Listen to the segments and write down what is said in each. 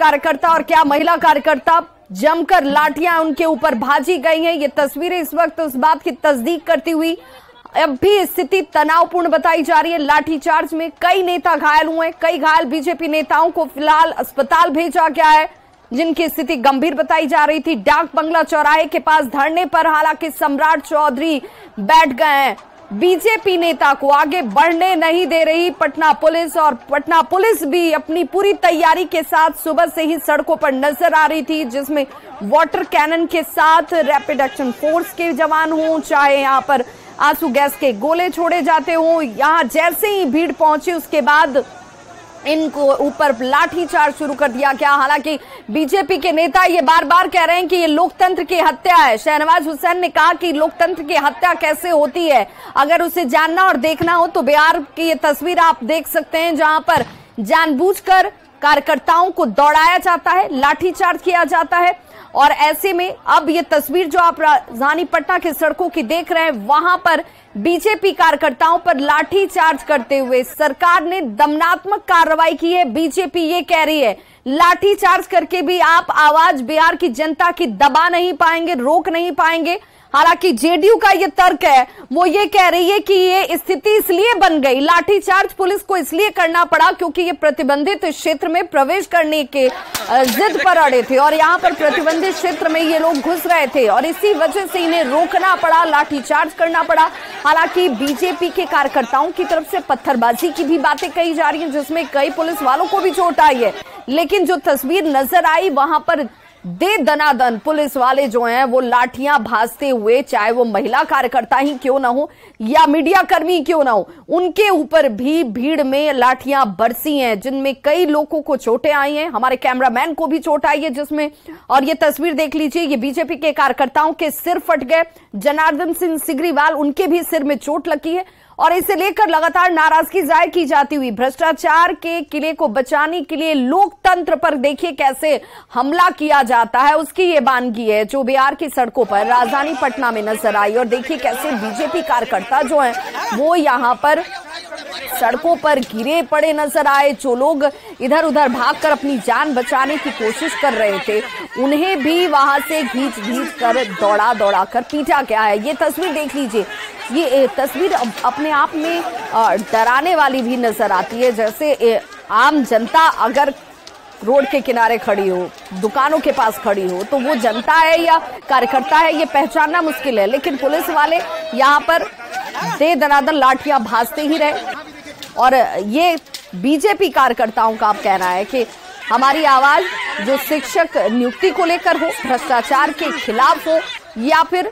कार्यकर्ता और क्या महिला कार्यकर्ता जमकर लाठियां उनके ऊपर भाजी गई हैं। ये तस्वीरें इस वक्त उस बात की तस्दीक करती हुई अब भी स्थिति तनावपूर्ण बताई जा रही है। लाठीचार्ज में कई नेता घायल हुए, कई घायल बीजेपी नेताओं को फिलहाल अस्पताल भेजा गया है, जिनकी स्थिति गंभीर बताई जा रही थी। डाक बंगला चौराहे के पास धरने पर हालांकि सम्राट चौधरी बैठ गए हैं। बीजेपी नेता को आगे बढ़ने नहीं दे रही पटना पुलिस, और पटना पुलिस भी अपनी पूरी तैयारी के साथ सुबह से ही सड़कों पर नजर आ रही थी, जिसमें वाटर कैनन के साथ रैपिड एक्शन फोर्स के जवान हों, चाहे यहां पर आंसू गैस के गोले छोड़े जाते हों। यहां जैसे ही भीड़ पहुंची उसके बाद इनको ऊपर लाठीचार्ज शुरू कर दिया गया। हालांकि बीजेपी के नेता ये बार बार कह रहे हैं कि ये लोकतंत्र की हत्या है। शहनवाज हुसैन ने कहा कि लोकतंत्र की हत्या कैसे होती है, अगर उसे जानना और देखना हो तो बिहार की ये तस्वीर आप देख सकते हैं, जहां पर जानबूझकर कार्यकर्ताओं को दौड़ाया जाता है, लाठीचार्ज किया जाता है। और ऐसे में अब ये तस्वीर जो आप राजधानी पटना की सड़कों की देख रहे हैं, वहां पर बीजेपी कार्यकर्ताओं पर लाठीचार्ज करते हुए सरकार ने दमनात्मक कार्रवाई की है। बीजेपी ये कह रही है लाठीचार्ज करके भी आप आवाज बिहार की जनता की दबा नहीं पाएंगे, रोक नहीं पाएंगे। हालांकि जेडीयू का ये तर्क है, वो ये कह रही है कि ये स्थिति इसलिए बन गई, लाठीचार्ज पुलिस को इसलिए करना पड़ा क्योंकि ये प्रतिबंधित क्षेत्र में प्रवेश करने के जिद पर अड़े थे और यहाँ पर प्रतिबंधित क्षेत्र में ये लोग घुस रहे थे और इसी वजह से इन्हें रोकना पड़ा, लाठीचार्ज करना पड़ा। हालांकि बीजेपी के कार्यकर्ताओं की तरफ से पत्थरबाजी की भी बातें कही जा रही हैं, जिसमें कई पुलिस वालों को भी चोट आई है। लेकिन जो तस्वीर नजर आई वहां पर दे दनादन पुलिस वाले जो हैं वो लाठियां भाजते हुए, चाहे वो महिला कार्यकर्ता ही क्यों ना हो या मीडिया कर्मी क्यों ना हो, उनके ऊपर भी भीड़ में लाठियां बरसी हैं, जिनमें कई लोगों को चोटें आई हैं। हमारे कैमरामैन को भी चोट आई है जिसमें, और ये तस्वीर देख लीजिए, ये बीजेपी के कार्यकर्ताओं के सिर फट गए। जनार्दन सिंह सिग्रीवाल, उनके भी सिर में चोट लगी है और इसे लेकर लगातार नाराजगी जाहिर की जाती हुई भ्रष्टाचार के किले को बचाने के लिए लोकतंत्र पर देखिए कैसे हमला किया जाता है, उसकी ये वानगी है जो बिहार की सड़कों पर राजधानी पटना में नजर आई। और देखिए कैसे बीजेपी कार्यकर्ता जो हैं वो यहां पर सड़कों पर गिरे पड़े नजर आए। जो लोग इधर उधर भागकर अपनी जान बचाने की कोशिश कर रहे थे, उन्हें भी वहां से घींच कर दौड़ा कर पीटा गया है। ये तस्वीर देख लीजिए, ये तस्वीर अपने आप में डराने वाली भी नजर आती है। जैसे आम जनता अगर रोड के किनारे खड़ी हो, दुकानों के पास खड़ी हो, तो वो जनता है या कार्यकर्ता है ये पहचानना मुश्किल है। लेकिन पुलिस वाले यहाँ पर दे दनादन लाठियां भाजते ही रहे। और ये बीजेपी कार्यकर्ताओं का आप कहना है कि हमारी आवाज जो शिक्षक नियुक्ति को लेकर हो, भ्रष्टाचार के खिलाफ हो, या फिर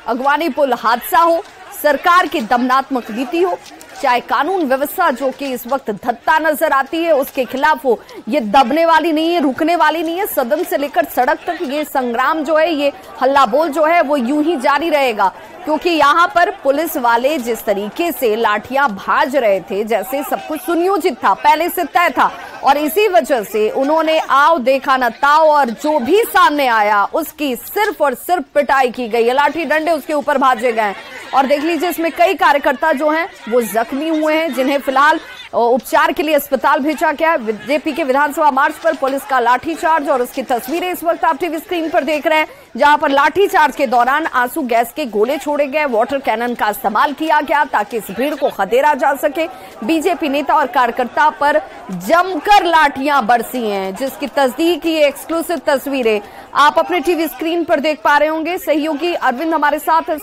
अगवानी पुल हादसा हो, सरकार की दमनात्मक नीति हो, चाहे कानून व्यवस्था जो कि इस वक्त धत्ता नजर आती है उसके खिलाफ हो, ये दबने वाली नहीं है, रुकने वाली नहीं है। सदन से लेकर सड़क तक ये संग्राम जो है, ये हल्ला बोल जो है वो यूं ही जारी रहेगा, क्योंकि यहाँ पर पुलिस वाले जिस तरीके से लाठियां भाज रहे थे, जैसे सब कुछ सुनियोजित था, पहले से तय था, और इसी वजह से उन्होंने आओ देखा न ताओ, और जो भी सामने आया उसकी सिर्फ और सिर्फ पिटाई की गई है, लाठी डंडे उसके ऊपर भाजे गए। और देख लीजिए इसमें कई कार्यकर्ता जो हैं वो जख्मी हुए हैं, जिन्हें फिलहाल उपचार के लिए अस्पताल भेजा गया है। बीजेपी के विधानसभा मार्च पर पुलिस का लाठीचार्ज और उसकी तस्वीरें इस वक्त आप टीवी स्क्रीन पर देख रहे हैं, जहां पर लाठीचार्ज के दौरान आंसू गैस के गोले छोड़े गए, वाटर कैनन का इस्तेमाल किया गया ताकि इस भीड़ को खदेड़ा जा सके। बीजेपी नेता और कार्यकर्ता पर जमकर लाठियां बरसी हैं, जिसकी तस्दीक ये एक्सक्लूसिव तस्वीरें आप अपने टीवी स्क्रीन पर देख पा रहे होंगे। सहयोगी अरविंद हमारे साथ,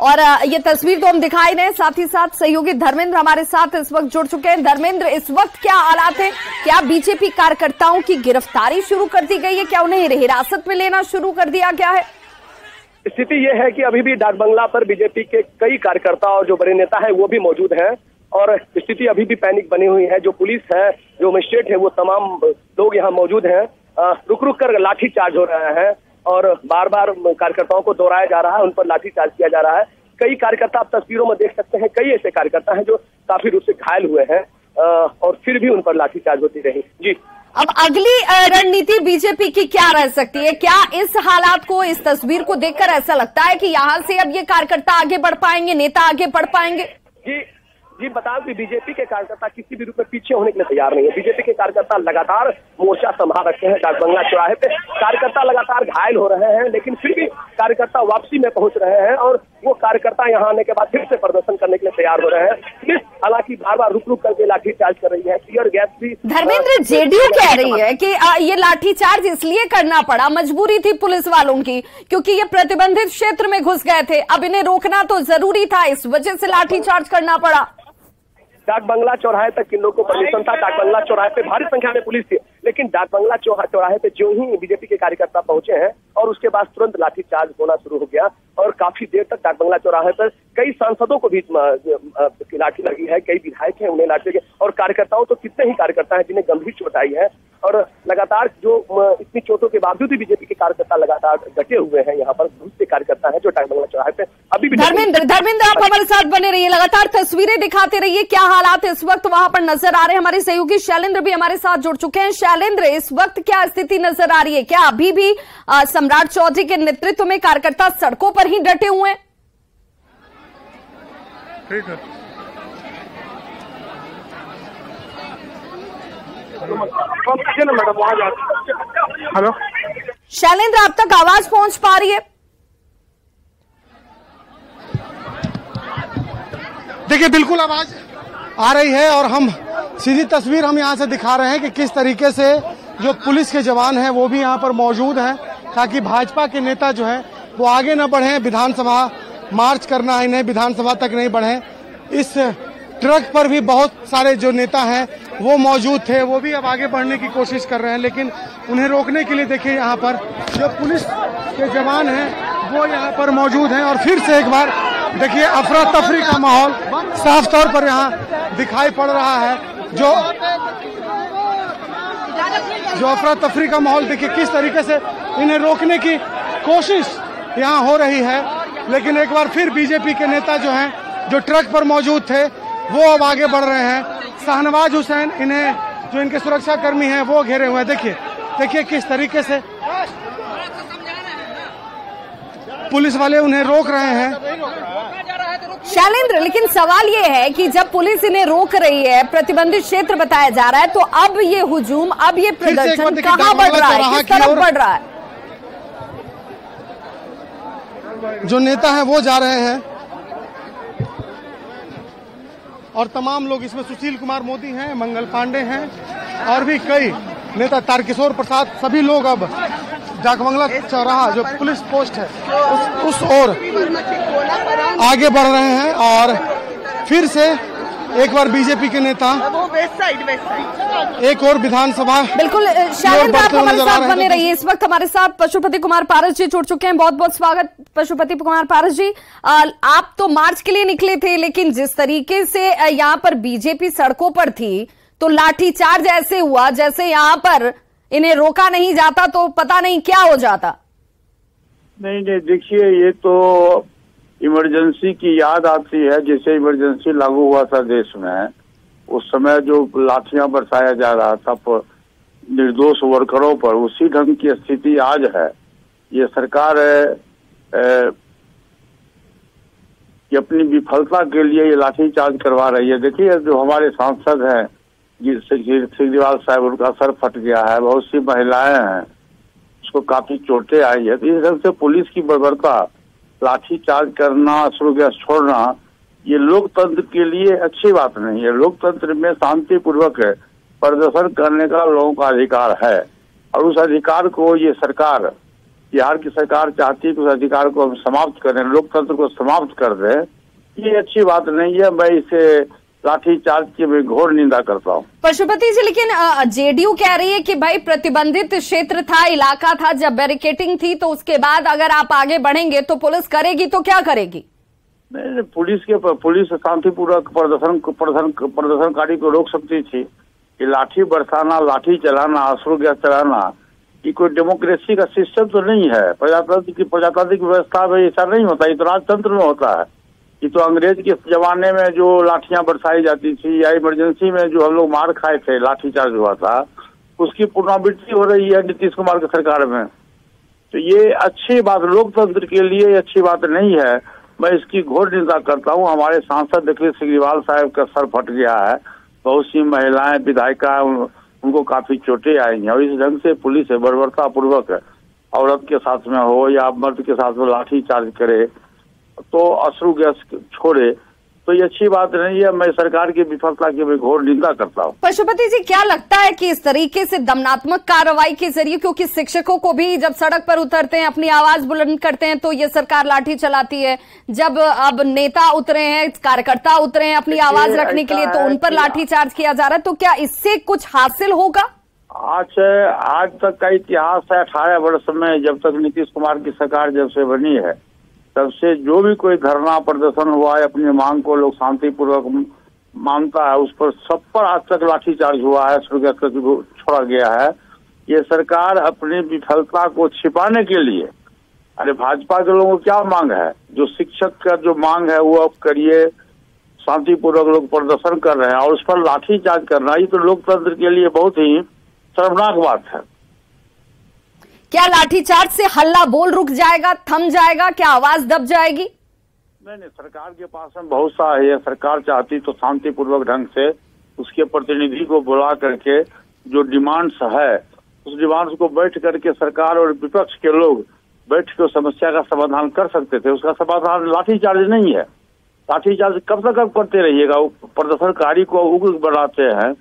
और ये तस्वीर तो हम दिखाई रहे हैं, साथ ही साथ सहयोगी धर्मेंद्र हमारे साथ इस वक्त जुड़ चुके हैं। धर्मेंद्र, इस वक्त क्या हालात है? क्या बीजेपी कार्यकर्ताओं की गिरफ्तारी शुरू कर दी गई है? क्या उन्हें हिरासत में लेना शुरू कर दिया गया है? स्थिति ये है कि अभी भी डाक बंगला पर बीजेपी के कई कार्यकर्ता और जो बड़े नेता हैं वो भी मौजूद हैं और स्थिति अभी भी पैनिक बनी हुई है। जो पुलिस है, जो मजिस्ट्रेट है, वो तमाम लोग यहाँ मौजूद हैं। रुक रुक कर लाठीचार्ज हो रहा है और बार बार कार्यकर्ताओं को दोहराया जा रहा है, उन पर लाठीचार्ज किया जा रहा है। कई कार्यकर्ता आप तस्वीरों में देख सकते हैं, कई ऐसे कार्यकर्ता हैं जो काफी रूप से घायल हुए हैं और फिर भी उन पर लाठीचार्ज होती रही। जी, अब अगली रणनीति बीजेपी की क्या रह सकती है? क्या इस हालात को, इस तस्वीर को देखकर ऐसा लगता है कि यहाँ से अब ये कार्यकर्ता आगे बढ़ पाएंगे, नेता आगे बढ़ पाएंगे? जी बता कि बीजेपी के कार्यकर्ता किसी भी रूप में पीछे होने के लिए तैयार नहीं है। बीजेपी के कार्यकर्ता लगातार मोर्चा संभाल रखे हैं डाक बंगला चौराहे पे। कार्यकर्ता लगातार घायल हो रहे हैं, लेकिन फिर भी कार्यकर्ता वापसी में पहुंच रहे हैं और वो कार्यकर्ता यहाँ आने के बाद फिर से प्रदर्शन करने के लिए तैयार हो रहे हैं। पुलिस हालांकि बार बार रुक रुक करके लाठीचार्ज कर रही है। टीयर गैस भी धर्मेंद्र, जेडीयू कह रही है कि ये लाठीचार्ज इसलिए करना पड़ा, मजबूरी थी पुलिस वालों की, क्योंकि ये प्रतिबंधित क्षेत्र में घुस गए थे। अब इन्हें रोकना तो जरूरी था, इस वजह से लाठीचार्ज करना पड़ा। डाक बंगला चौराहे तक किन लोगों को परमिशन था। डाक बंगला चौराहे पे भारी संख्या में पुलिस थी, लेकिन डाक बंगला चौराहे पे जो ही बीजेपी के कार्यकर्ता पहुंचे हैं और उसके बाद तुरंत लाठीचार्ज होना शुरू हो गया और काफी देर तक डाक बंगला चौराहे पर कई सांसदों को भी लाठी लगी है, कई विधायक हैं उन्हें लाठी लगी और कार्यकर्ताओं तो कितने ही कार्यकर्ता हैं जिन्हें गंभीर चोट आई है। और लगातार जो इतनी चोटों के बावजूद भी बीजेपी के कार्यकर्ता लगातार डटे हुए हैं। यहाँ पर बहुत से कार्यकर्ता हैं जो डाक बंगला चौराहे पे अभी भी। धर्मेंद्र आप हमारे साथ बने रहिए, लगातार तस्वीरें दिखाते रहिए, क्या हालात इस वक्त वहां पर नजर आ रहे हैं। हमारे सहयोगी शैलेंद्र भी हमारे साथ जुड़ चुके हैं। शैलेंद्र, इस वक्त क्या स्थिति नजर आ रही है? क्या अभी भी सम्राट चौधरी के नेतृत्व में कार्यकर्ता सड़कों पर ही डटे हुए हैं? ठीक है, मैडम वहां जाते। हेलो शैलेंद्र, आप तक आवाज पहुंच पा रही है? देखिए बिल्कुल आवाज आ रही है और हम सीधी तस्वीर हम यहां से दिखा रहे हैं कि किस तरीके से जो पुलिस के जवान हैं वो भी यहां पर मौजूद हैं, ताकि भाजपा के नेता जो है वो आगे न बढ़े। विधानसभा मार्च करना है इन्हें, विधानसभा तक नहीं बढ़े। इस ट्रक पर भी बहुत सारे जो नेता हैं वो मौजूद थे, वो भी अब आगे बढ़ने की कोशिश कर रहे हैं, लेकिन उन्हें रोकने के लिए देखिए यहाँ पर जो पुलिस के जवान हैं वो यहाँ पर मौजूद हैं। और फिर से एक बार देखिए अफरा तफरी का माहौल साफ तौर पर यहाँ दिखाई पड़ रहा है। जो अफरा तफरी का माहौल देखिए किस तरीके से इन्हें रोकने की कोशिश यहाँ हो रही है, लेकिन एक बार फिर बीजेपी के नेता जो हैं जो ट्रक पर मौजूद थे वो अब आगे बढ़ रहे हैं। शाहनवाज हुसैन इन्हें जो इनके सुरक्षा कर्मी हैं वो घेरे हुए हैं। देखिए किस तरीके से पुलिस वाले उन्हें रोक रहे हैं। शैलेंद्र, लेकिन सवाल ये है कि जब पुलिस इन्हें रोक रही है, प्रतिबंधित क्षेत्र बताया जा रहा है, तो अब ये हुजूम, अब ये प्रदर्शन कहां बढ़ रहा है, किस तरफ बढ़ रहा है? जो नेता हैं वो जा रहे हैं और तमाम लोग, इसमें सुशील कुमार मोदी हैं, मंगल पांडे हैं और भी कई नेता, तारकिशोर प्रसाद, सभी लोग अब डाक बंगला चौराहा जो पुलिस पोस्ट है उस ओर आगे बढ़ रहे हैं। और फिर से एक बार बीजेपी के नेता एक और विधानसभा। बिल्कुल शैलेंद्र, आप हमारे साथ बने रहिए। इस वक्त हमारे साथ पशुपति कुमार पारस जी जुड़ चुके हैं। बहुत बहुत स्वागत पशुपति कुमार पारस जी। आप तो मार्च के लिए निकले थे, लेकिन जिस तरीके से यहाँ पर बीजेपी सड़कों पर थी तो लाठीचार्ज ऐसे हुआ जैसे यहाँ पर इन्हें रोका नहीं जाता तो पता नहीं क्या हो जाता। नहीं, देखिए ये तो इमरजेंसी की याद आती है। जैसे इमरजेंसी लागू हुआ था देश में, उस समय जो लाठियां बरसाया जा रहा था निर्दोष वर्करों पर, उसी ढंग की स्थिति आज है। ये सरकार कि अपनी विफलता के लिए ये लाठीचार्ज करवा रही है। देखिए जो हमारे सांसद हैं सिग्रीवाल साहब, उनका सर फट गया है, बहुत सी महिलाएं हैं उसको काफी चोटें आई है। तो इस ढंग से पुलिस की बर्बरता, लाठीचार्ज करना, अश्रु गैस छोड़ना, ये लोकतंत्र के लिए अच्छी बात नहीं है। लोकतंत्र में शांतिपूर्वक प्रदर्शन करने का लोगों का अधिकार है और उस अधिकार को ये सरकार, बिहार की सरकार चाहती है कि उस अधिकार को हम समाप्त करें, लोकतंत्र को समाप्त कर दें। ये अच्छी बात नहीं है। मैं इसे लाठीचार्ज की मैं घोर निंदा करता हूँ। पशुपति जी, लेकिन जेडीयू कह रही है कि भाई प्रतिबंधित क्षेत्र था, इलाका था, जब बैरिकेटिंग थी तो उसके बाद अगर आप आगे बढ़ेंगे तो पुलिस करेगी, तो क्या करेगी? नहीं, पुलिस शांतिपूर्वक प्रदर्शनकारी को रोक सकती थी। कि लाठी बरसाना, लाठी चलाना, अश्रु गैस चलाना, ये कोई डेमोक्रेसी का सिस्टम तो नहीं है। प्रजातांत्रिक व्यवस्था में ऐसा नहीं होता, ये तो राजतंत्र में होता है। ये तो अंग्रेज के जमाने में जो लाठियां बरसाई जाती थी या इमरजेंसी में जो हम लोग मार खाए थे, लाठीचार्ज हुआ था, उसकी पुनरावृत्ति हो रही है नीतीश कुमार की सरकार में। तो ये अच्छी बात, लोकतंत्र के लिए अच्छी बात नहीं है। मैं इसकी घोर निंदा करता हूँ। हमारे सांसद देखिए सिग्रीवाल साहब का सर फट गया है, बहुत सी महिलाएं विधायिका उनको काफी चोटें आई हैं, और इस ढंग से पुलिस बर्बरता पूर्वक औरत के साथ में हो या मर्द के साथ में लाठी चार्ज करे तो अश्रु गैस छोड़े, तो ये अच्छी बात नहीं है। मैं सरकार की विफलता की मैं घोर निंदा करता हूँ। पशुपति जी, क्या लगता है कि इस तरीके से दमनात्मक कार्रवाई के जरिए, क्योंकि शिक्षकों को भी जब सड़क पर उतरते हैं, अपनी आवाज बुलंद करते हैं, तो ये सरकार लाठी चलाती है, जब अब नेता उतरे हैं, कार्यकर्ता उतरे हैं अपनी आवाज रखने के लिए, तो उन पर लाठी चार्ज किया जा रहा है, तो क्या इससे कुछ हासिल होगा? आज तक का इतिहास है, 18 वर्ष में जब तक नीतीश कुमार की सरकार जब से बनी है तब से जो भी कोई धरना प्रदर्शन हुआ है, अपनी मांग को लोग शांतिपूर्वक मानता है, उस पर सब पर आज तक लाठीचार्ज हुआ है, छोड़ा गया है। ये सरकार अपनी विफलता को छिपाने के लिए, अरे भाजपा के लोगों को क्या मांग है, जो शिक्षक का जो मांग है वो अब करिए, शांतिपूर्वक लोग प्रदर्शन कर रहे हैं और उस पर लाठीचार्ज करना, ये तो लोकतंत्र के लिए बहुत ही शर्मनाक बात है। क्या लाठीचार्ज से हल्ला बोल रुक जाएगा, थम जाएगा, क्या आवाज दब जाएगी? नहीं, सरकार के पास में बहुत सा है। सरकार चाहती तो शांतिपूर्वक ढंग से उसके प्रतिनिधि को बुला करके जो डिमांड्स है उस डिमांड्स को बैठ करके सरकार और विपक्ष के लोग बैठ के समस्या का समाधान कर सकते थे। उसका समाधान लाठीचार्ज नहीं है। लाठीचार्ज कब तक करते रहिएगा, प्रदर्शनकारी को उग्र बनाते हैं।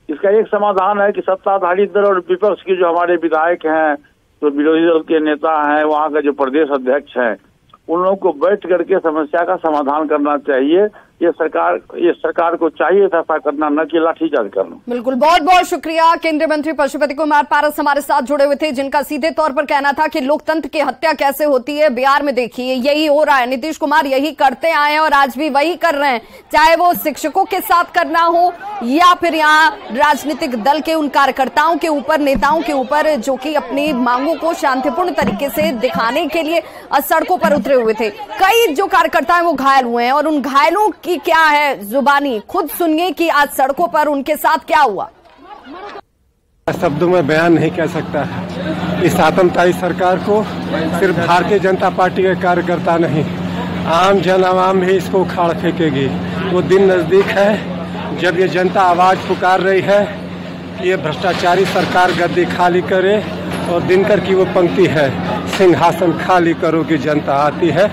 इसका एक समाधान है कि सत्ताधारी दल और विपक्ष के जो हमारे विधायक हैं, जो विरोधी दल के नेता हैं, वहाँ का जो प्रदेश अध्यक्ष हैं, उन लोगों को बैठ करके समस्या का समाधान करना चाहिए। ये सरकार को चाहिए था ऐसा करना, न कि लाठीचार्ज करना। बिल्कुल, बहुत बहुत शुक्रिया। केंद्रीय मंत्री पशुपति कुमार पारस हमारे साथ जुड़े हुए थे, जिनका सीधे तौर पर कहना था कि लोकतंत्र की हत्या कैसे होती है। बिहार में देखिए यही हो रहा है, नीतीश कुमार यही करते आए हैं और आज भी वही कर रहे हैं, चाहे वो शिक्षकों के साथ करना हो या फिर यहाँ राजनीतिक दल के उन कार्यकर्ताओं के ऊपर, नेताओं के ऊपर, जो कि अपनी मांगों को शांतिपूर्ण तरीके से दिखाने के लिए सड़कों पर उतरे हुए थे। कई जो कार्यकर्ता हैं वो घायल हुए हैं और उन घायलों की क्या है जुबानी, खुद सुनिए कि आज सड़कों पर उनके साथ क्या हुआ। शब्दों में बयान नहीं कर सकता। इस आतंकवादी सरकार को सिर्फ भारतीय जनता पार्टी के कार्यकर्ता नहीं, आम जन आवाम भी इसको उखाड़ फेंकेगी। वो दिन नजदीक है जब ये जनता आवाज पुकार रही है कि ये भ्रष्टाचारी सरकार गद्दी खाली करे, और दिनकर की वो पंक्ति है, सिंहासन खाली करो कि जनता आती है।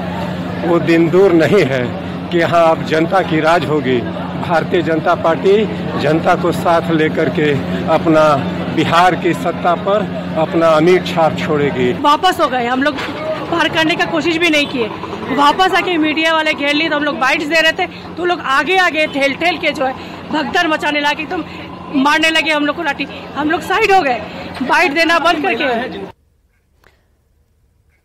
वो दिन दूर नहीं है कि यहाँ अब जनता की राज होगी। भारतीय जनता पार्टी जनता को साथ लेकर के अपना बिहार की सत्ता पर अपना अमिट छाप छोड़ेगी। वापस हो गए, हम लोग पार करने का कोशिश भी नहीं किए, वापस आके मीडिया वाले घेर लिए, तो हम लोग बाइट्स दे रहे थे तो लोग आगे आगे ठेल ठेल के जो है भगदड़ मचाने लगे, एकदम मारने लगे हम लोग को लाठी। हम लोग साइड हो गए, बाइट देना बंद करके।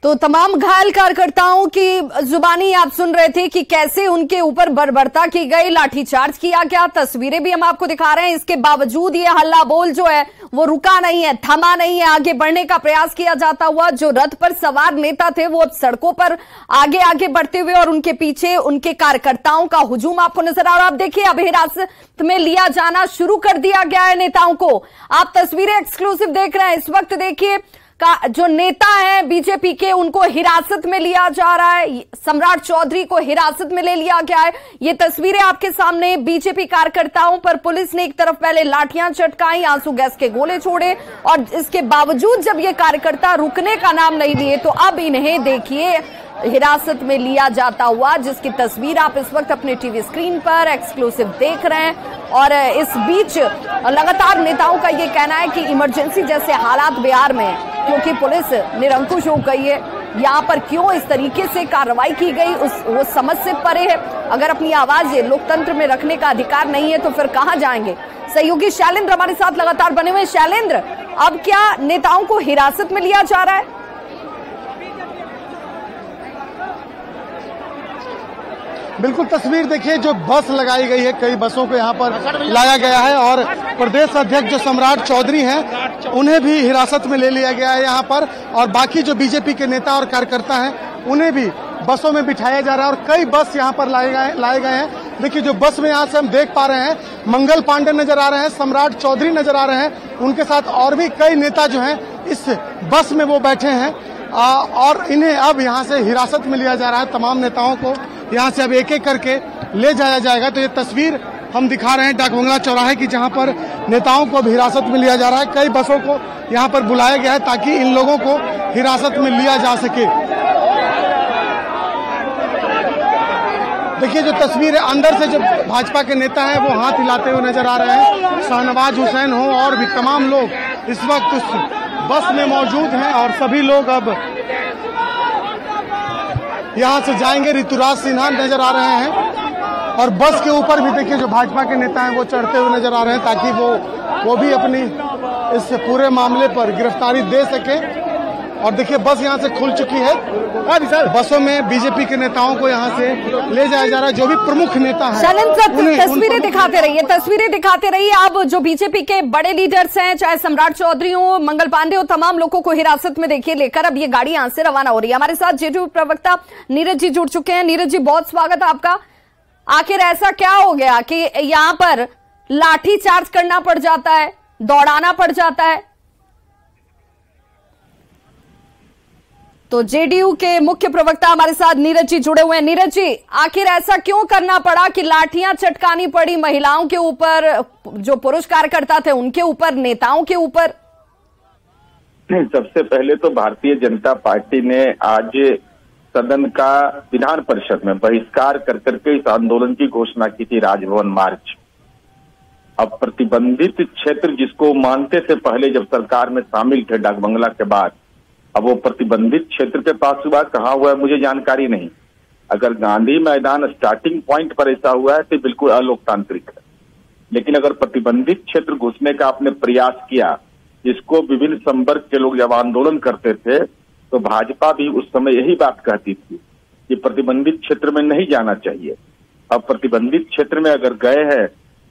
तो तमाम घायल कार्यकर्ताओं की जुबानी आप सुन रहे थे कि कैसे उनके ऊपर बर्बरता की गई, लाठीचार्ज किया गया। तस्वीरें भी हम आपको दिखा रहे हैं। इसके बावजूद ये हल्ला बोल जो है वो रुका नहीं है, थमा नहीं है, आगे बढ़ने का प्रयास किया जाता हुआ। जो रथ पर सवार नेता थे वो अब सड़कों पर आगे आगे बढ़ते हुए, और उनके पीछे उनके कार्यकर्ताओं का हुजूम आपको नजर आ रहा है। आप देखिए, अब हिरासत में लिया जाना शुरू कर दिया गया है नेताओं को। आप तस्वीरें एक्सक्लूसिव देख रहे हैं इस वक्त। देखिए का जो नेता है बीजेपी के, उनको हिरासत में लिया जा रहा है। सम्राट चौधरी को हिरासत में ले लिया गया है। ये तस्वीरें आपके सामने। बीजेपी कार्यकर्ताओं पर पुलिस ने एक तरफ पहले लाठियां चटकाई, आंसू गैस के गोले छोड़े, और इसके बावजूद जब ये कार्यकर्ता रुकने का नाम नहीं लिए तो अब इन्हें देखिए हिरासत में लिया जाता हुआ, जिसकी तस्वीर आप इस वक्त अपने टीवी स्क्रीन पर एक्सक्लूसिव देख रहे हैं। और इस बीच लगातार नेताओं का ये कहना है कि इमरजेंसी जैसे हालात बिहार में, क्योंकि पुलिस निरंकुश हो गई है, यहाँ पर क्यों इस तरीके से कार्रवाई की गई वो समझ से परे है। अगर अपनी आवाज लोकतंत्र में रखने का अधिकार नहीं है तो फिर कहां जाएंगे। सहयोगी शैलेंद्र हमारे साथ लगातार बने हुए। शैलेंद्र, अब क्या नेताओं को हिरासत में लिया जा रहा है? बिल्कुल, तस्वीर देखिए, जो बस लगाई गई है, कई बसों को यहाँ पर लाया गया है और प्रदेश अध्यक्ष जो सम्राट चौधरी हैं उन्हें भी हिरासत में ले लिया गया है यहाँ पर, और बाकी जो बीजेपी के नेता और कार्यकर्ता हैं उन्हें भी बसों में बिठाया जा रहा है, और कई बस यहाँ पर लाए गए हैं। देखिए, जो बस में यहाँ से हम देख पा रहे हैं, मंगल पांडे नजर आ रहे हैं, सम्राट चौधरी नजर आ रहे हैं, उनके साथ और भी कई नेता जो हैं इस बस में वो बैठे हैं, और इन्हें अब यहाँ से हिरासत में लिया जा रहा है, तमाम नेताओं को यहाँ से अब एक एक करके ले जाया जाएगा। तो ये तस्वीर हम दिखा रहे हैं डाकबंगला चौराहे की, जहाँ पर नेताओं को अब हिरासत में लिया जा रहा है। कई बसों को यहाँ पर बुलाया गया है ताकि इन लोगों को हिरासत में लिया जा सके। देखिए जो तस्वीर है, अंदर से जो भाजपा के नेता हैं वो हाथ हिलाते हुए नजर आ रहे हैं। शाहनवाज हुसैन हो और भी तमाम लोग इस वक्त उस बस में मौजूद हैं और सभी लोग अब यहाँ से जाएंगे। ऋतुराज सिन्हा नजर आ रहे हैं और बस के ऊपर भी देखिए जो भाजपा के नेता हैं वो चढ़ते हुए नजर आ रहे हैं ताकि वो भी अपनी इस पूरे मामले पर गिरफ्तारी दे सके। और देखिए बस यहाँ से खुल चुकी है। बसों में बीजेपी के नेताओं को यहाँ से ले जाया जा रहा है, जो भी प्रमुख नेता हैं। तस्वीरें दिखाते रहिए। अब जो बीजेपी के बड़े लीडर्स हैं, चाहे सम्राट चौधरी हो, मंगल पांडे हो, तमाम लोगों को हिरासत में देखिए लेकर अब ये गाड़ी यहाँ से रवाना हो रही है। हमारे साथ जेडीयू प्रवक्ता नीरज जी जुड़ चुके हैं। नीरज जी, बहुत स्वागत है आपका। आखिर ऐसा क्या हो गया कि यहाँ पर लाठी चार्ज करना पड़ जाता है, दौड़ाना पड़ जाता है? तो जेडीयू के मुख्य प्रवक्ता हमारे साथ नीरज जी जुड़े हुए हैं। नीरज जी, आखिर ऐसा क्यों करना पड़ा कि लाठियां चटकानी पड़ी महिलाओं के ऊपर, जो पुरुष कार्यकर्ता थे उनके ऊपर, नेताओं के ऊपर? सबसे पहले तो भारतीय जनता पार्टी ने आज सदन का विधान परिषद में बहिष्कार कर करके इस आंदोलन की घोषणा की थी, राजभवन मार्च। अब प्रतिबंधित क्षेत्र जिसको मानते थे पहले जब सरकार में शामिल थे डाकबंगला के बाद, अब वो प्रतिबंधित क्षेत्र के पास हुआ, कहाँ हुआ है मुझे जानकारी नहीं। अगर गांधी मैदान स्टार्टिंग पॉइंट पर ऐसा हुआ है तो बिल्कुल अलोकतांत्रिक है। लेकिन अगर प्रतिबंधित क्षेत्र घुसने का आपने प्रयास किया, जिसको विभिन्न संवर्ग के लोग जब आंदोलन करते थे, तो भाजपा भी उस समय यही बात कहती थी कि प्रतिबंधित क्षेत्र में नहीं जाना चाहिए। अब प्रतिबंधित क्षेत्र में अगर गए हैं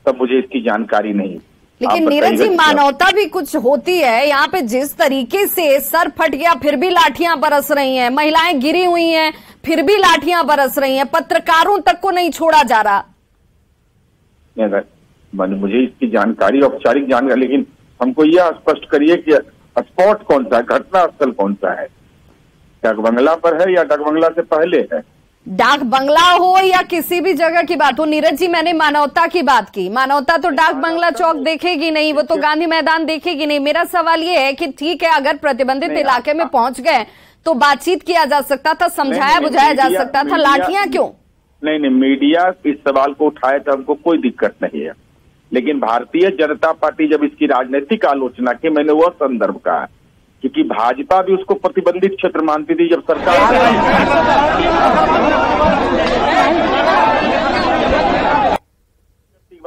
तब मुझे इसकी जानकारी नहीं। लेकिन नीरज जी, मानवता भी कुछ होती है। यहाँ पे जिस तरीके से सर फट गया फिर भी लाठियां बरस रही हैं, महिलाएं गिरी हुई हैं फिर भी लाठियां बरस रही हैं, पत्रकारों तक को नहीं छोड़ा जा रहा। मुझे इसकी जानकारी, औपचारिक जानकारी, लेकिन हमको यह स्पष्ट करिए कि स्पॉट कौन सा है, घटना स्थल कौन सा है, डाकबंगला पर है या डाकबंगला से पहले है? डाक बंगला हो या किसी भी जगह की बात हो नीरज जी, मैंने मानवता की बात की। मानवता तो डाक बंगला चौक देखेगी नहीं, वो तो गांधी मैदान देखेगी नहीं। मेरा सवाल ये है कि ठीक है, अगर प्रतिबंधित इलाके में पहुंच गए तो बातचीत किया जा सकता था, समझाया बुझाया जा सकता था, लाठियां क्यों? नहीं, मीडिया इस सवाल को उठाए तो हमको कोई दिक्कत नहीं है। लेकिन भारतीय जनता पार्टी जब इसकी राजनीतिक आलोचना की, मैंने वह संदर्भ कहा क्योंकि भाजपा भी उसको प्रतिबंधित क्षेत्र मानती थी जब सरकार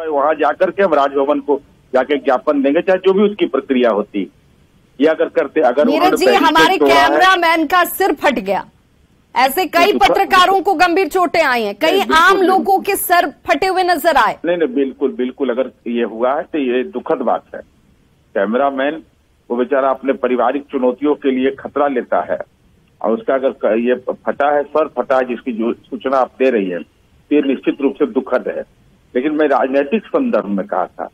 वहां जाकर के हम राजभवन को जाके ज्ञापन देंगे, चाहे जो भी उसकी प्रक्रिया होती, या अगर करते। अगर नीरज जी, हमारे कैमरामैन का सिर फट गया, ऐसे कई पत्रकारों को गंभीर चोटें आई हैं, कई आम लोगों के सर फटे हुए नजर आए। नहीं, बिल्कुल अगर ये हुआ है तो ये दुखद बात है। कैमरामैन वो बेचारा अपने पारिवारिक चुनौतियों के लिए खतरा लेता है और उसका अगर ये फटा है, सर फटा है, जिसकी जो सूचना आप दे रही है, ये निश्चित रूप से दुखद है। लेकिन मैं राजनीतिक संदर्भ में कहा था